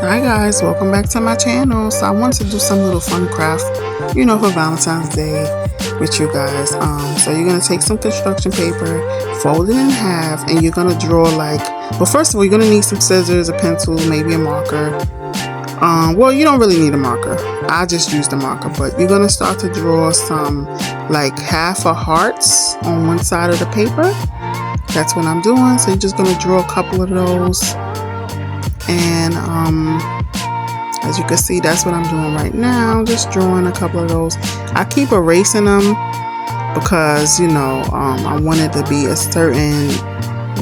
Hi guys, welcome back to my channel. So I wanted to do some little fun craft, for Valentine's Day with you guys. So you're gonna take some construction paper, fold it in half, and you're gonna draw well, first of all, you're gonna need some scissors, a pencil, maybe a marker. Well, you don't really need a marker. I just used a marker, but you're gonna start to draw some half a hearts on one side of the paper. That's what I'm doing. So you're just gonna draw a couple of those. And as you can see, that's what I'm doing right now, just drawing a couple of those. I keep erasing them because I want it to be a certain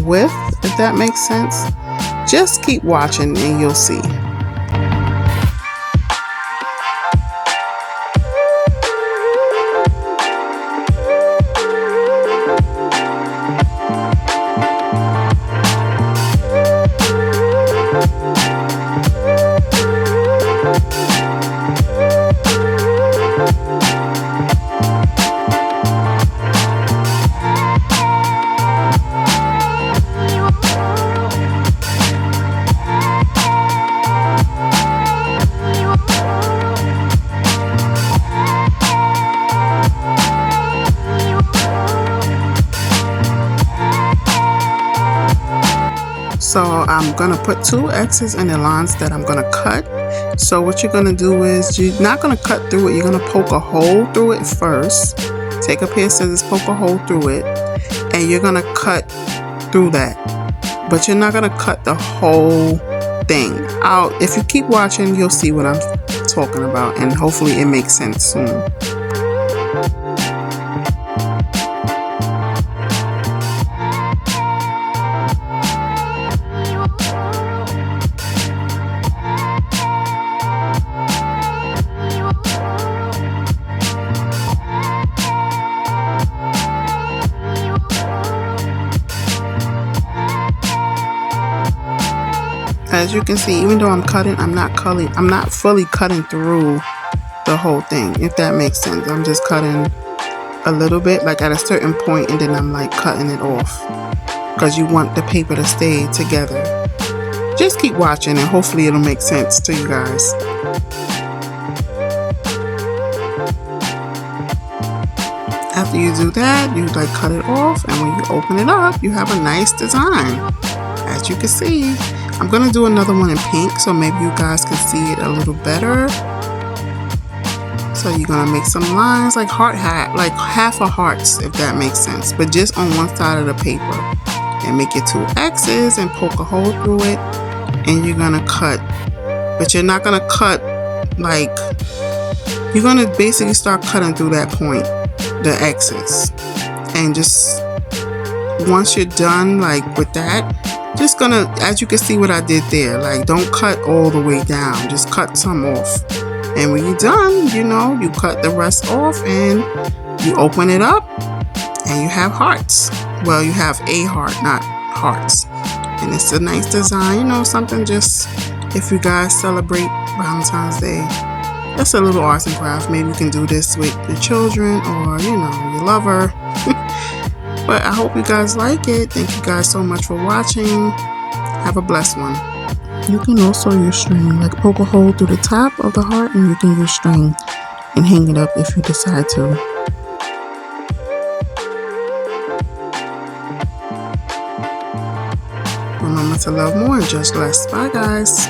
width, if that makes sense. Just keep watching and you'll see. So I'm gonna put 2 X's in the lines that I'm gonna cut. So what you're gonna do is, you're not gonna cut through it, you're gonna poke a hole through it first. Take a pair of scissors, poke a hole through it, and you're gonna cut through that. But you're not gonna cut the whole thing out. If you keep watching, you'll see what I'm talking about, and hopefully it makes sense soon. As you can see, even though I'm cutting, I'm not fully cutting through the whole thing, if that makes sense. I'm just cutting a little bit, at a certain point, and then I'm cutting it off, because you want the paper to stay together. Just keep watching and hopefully it'll make sense to you guys. After you do that, you cut it off, and when you open it up, you have a nice design. As you can see, I'm gonna do another one in pink, so maybe you guys can see it a little better. So you're gonna make some lines half a hearts, if that makes sense, but just on one side of the paper, and make your 2 X's and poke a hole through it, and you're gonna cut. But you're not gonna cut you're gonna basically start cutting through that point, the X's, and just once you're done with that, just gonna, as you can see what I did there, don't cut all the way down, just cut some off. And when you're done, you cut the rest off, and you open it up, and you have hearts. Well, you have a heart, not hearts. And it's a nice design, something just, if you guys celebrate Valentine's Day, that's a little arts and craft. Maybe you can do this with your children, or your lover. But I hope you guys like it. Thank you guys so much for watching. Have a blessed one. You can also use string, poke a hole through the top of the heart, and you can use string and hang it up if you decide to. Remember to love more and judge less. Bye guys.